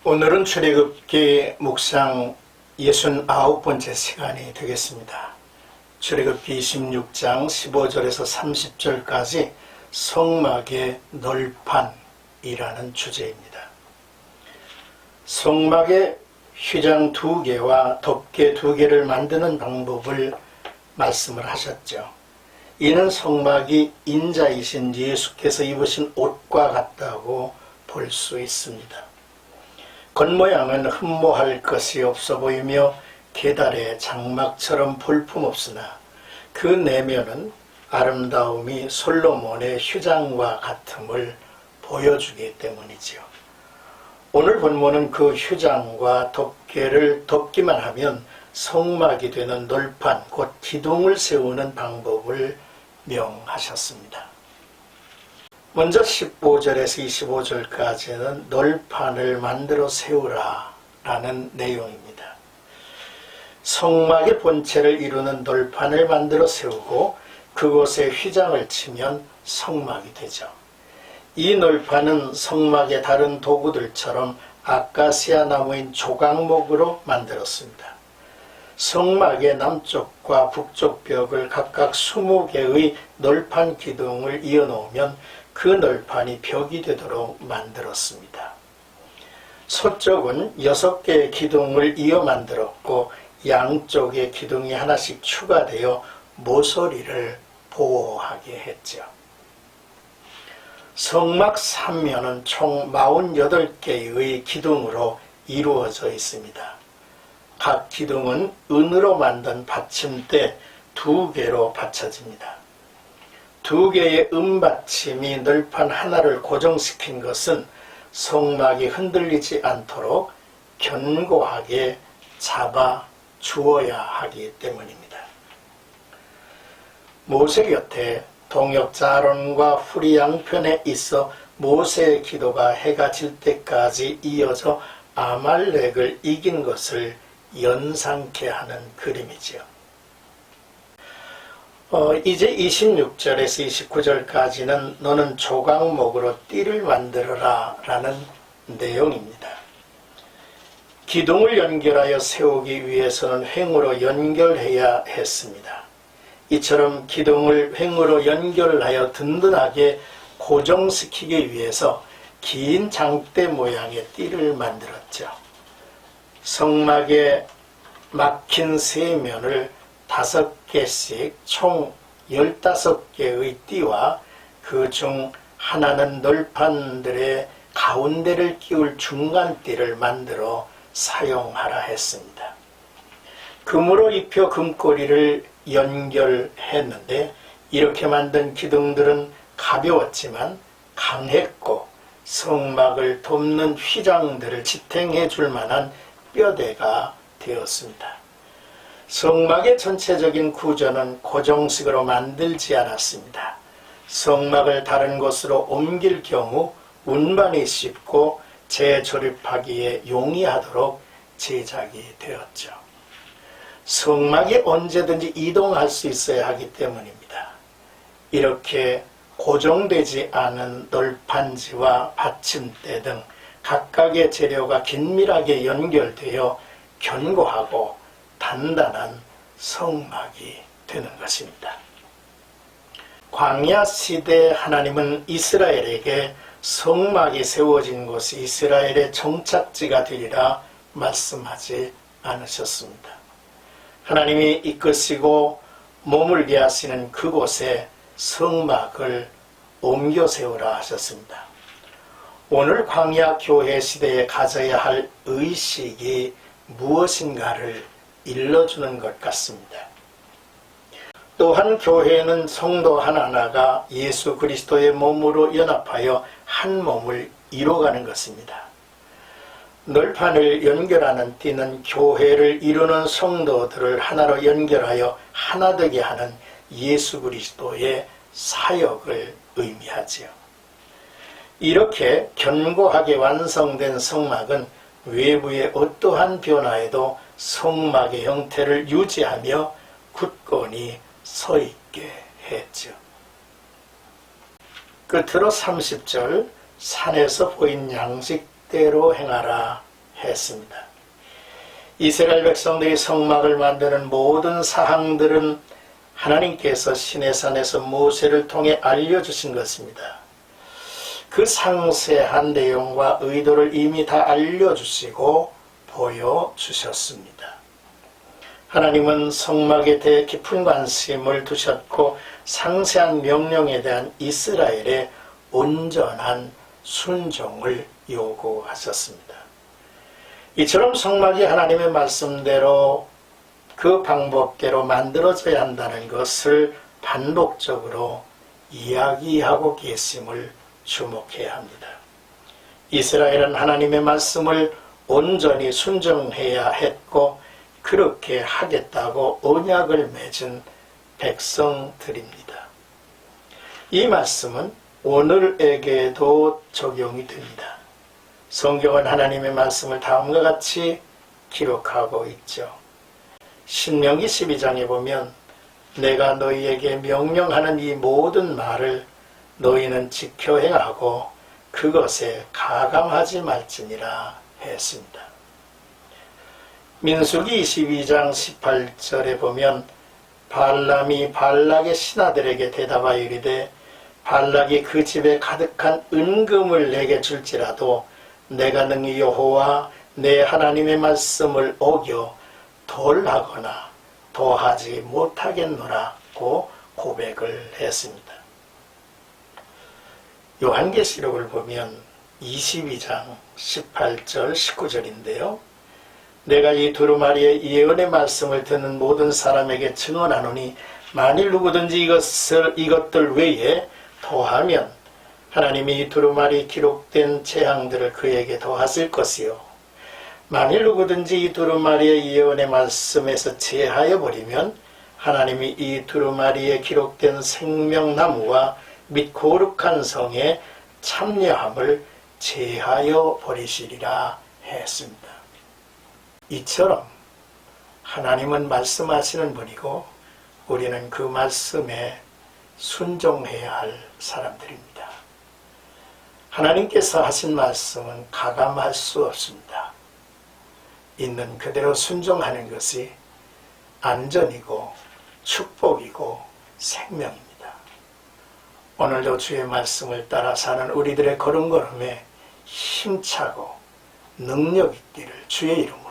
오늘은 출애굽기 묵상 69번째 시간이 되겠습니다. 출애굽기 26장 15절에서 30절까지 성막의 널판이라는 주제입니다. 성막의 휘장 2개와 덮개 2개를 만드는 방법을 말씀을 하셨죠. 이는 성막이 인자이신 예수께서 입으신 옷과 같다고 볼 수 있습니다. 겉모양은 흠모할 것이 없어 보이며 계달의 장막처럼 볼품없으나 그 내면은 아름다움이 솔로몬의 휴장과 같음을 보여주기 때문이지요. 오늘 본문은 그 휴장과 덮개를 덮기만 하면 성막이 되는 널판, 곧 기둥을 세우는 방법을 명하셨습니다. 먼저 15절에서 25절까지는 널판을 만들어 세우라 라는 내용입니다. 성막의 본체를 이루는 널판을 만들어 세우고 그곳에 휘장을 치면 성막이 되죠. 이 널판은 성막의 다른 도구들처럼 아카시아 나무인 조각목으로 만들었습니다. 성막의 남쪽과 북쪽 벽을 각각 20개의 널판 기둥을 이어놓으면 그 널판이 벽이 되도록 만들었습니다. 서쪽은 6개의 기둥을 이어 만들었고 양쪽에 기둥이 하나씩 추가되어 모서리를 보호하게 했죠. 성막 3면은 총 48개의 기둥으로 이루어져 있습니다. 각 기둥은 은으로 만든 받침대 2개로 받쳐집니다. 2개의 은받침이 널판 하나를 고정시킨 것은 성막이 흔들리지 않도록 견고하게 잡아 주어야 하기 때문입니다. 모세 곁에 동역자 아론과 훌이 양편에 있어 모세의 기도가 해가 질 때까지 이어져 아말렉을 이긴 것을 연상케 하는 그림이지요. 이제 26절에서 29절까지는 너는 조각목으로 띠를 만들어라 라는 내용입니다. 기둥을 연결하여 세우기 위해서는 횡으로 연결해야 했습니다. 이처럼 기둥을 횡으로 연결하여 든든하게 고정시키기 위해서 긴 장대 모양의 띠를 만들었죠. 성막의 막힌 세면을 5개씩 총 15개의 띠와 그 중 하나는 널판들의 가운데를 끼울 중간띠를 만들어 사용하라 했습니다. 금으로 입혀 금고리를 연결했는데 이렇게 만든 기둥들은 가벼웠지만 강했고 성막을 돕는 휘장들을 지탱해 줄 만한 뼈대가 되었습니다. 성막의 전체적인 구조는 고정식으로 만들지 않았습니다. 성막을 다른 곳으로 옮길 경우 운반이 쉽고 재조립하기에 용이하도록 제작이 되었죠. 성막이 언제든지 이동할 수 있어야 하기 때문입니다. 이렇게 고정되지 않은 널판지와 받침대 등 각각의 재료가 긴밀하게 연결되어 견고하고 단단한 성막이 되는 것입니다. 광야 시대 하나님은 이스라엘에게 성막이 세워진 곳이 이스라엘의 정착지가 되리라 말씀하지 않으셨습니다. 하나님이 이끄시고 머물게 하시는 그곳에 성막을 옮겨 세우라 하셨습니다. 오늘 광야 교회 시대에 가져야 할 의식이 무엇인가를 일러주는 것 같습니다. 또한 교회는 성도 하나하나가 예수 그리스도의 몸으로 연합하여 한 몸을 이뤄가는 것입니다. 널판을 연결하는 띠는 교회를 이루는 성도들을 하나로 연결하여 하나 되게 하는 예수 그리스도의 사역을 의미하지요. 이렇게 견고하게 완성된 성막은 외부의 어떠한 변화에도 성막의 형태를 유지하며 굳건히 서 있게 했죠. 끝으로 30절 산에서 보인 양식대로 행하라 했습니다. 이스라엘 백성들이 성막을 만드는 모든 사항들은 하나님께서 시내산에서 모세를 통해 알려주신 것입니다. 그 상세한 내용과 의도를 이미 다 알려주시고 보여주셨습니다. 하나님은 성막에 대해 깊은 관심을 두셨고 상세한 명령에 대한 이스라엘의 온전한 순종을 요구하셨습니다. 이처럼 성막이 하나님의 말씀대로 그 방법대로 만들어져야 한다는 것을 반복적으로 이야기하고 계심을 주목해야 합니다. 이스라엘은 하나님의 말씀을 온전히 순종해야 했고 그렇게 하겠다고 언약을 맺은 백성들입니다. 이 말씀은 오늘에게도 적용이 됩니다. 성경은 하나님의 말씀을 다음과 같이 기록하고 있죠. 신명기 12장에 보면 내가 너희에게 명령하는 이 모든 말을 너희는 지켜 행하고 그것에 가감하지 말지니라 했습니다. 민수기 22장 18절에 보면 발람이 발락의 신하들에게 대답하여 이르되 발락이 그 집에 가득한 은금을 내게 줄지라도 내가 능히 여호와 내 하나님의 말씀을 어겨 덜하거나 더하지 못하겠노라고 고백을 했습니다. 요한계시록을 보면 22장 18절 19절인데요. 내가 이 두루마리의 예언의 말씀을 듣는 모든 사람에게 증언하노니 만일 누구든지 이것들 외에 더하면 하나님이 이 두루마리 기록된 재앙들을 그에게 더하실 것이요 만일 누구든지 이 두루마리의 예언의 말씀에서 제하여 버리면 하나님이 이 두루마리에 기록된 생명나무와 및 거룩한 성에 참여함을 제하여 버리시리라 했습니다. 이처럼 하나님은 말씀하시는 분이고 우리는 그 말씀에 순종해야 할 사람들입니다. 하나님께서 하신 말씀은 가감할 수 없습니다. 있는 그대로 순종하는 것이 안전이고 축복이고 생명입니다. 오늘도 주의 말씀을 따라 사는 우리들의 걸음걸음에 힘차고 능력 있기를 주의 이름으로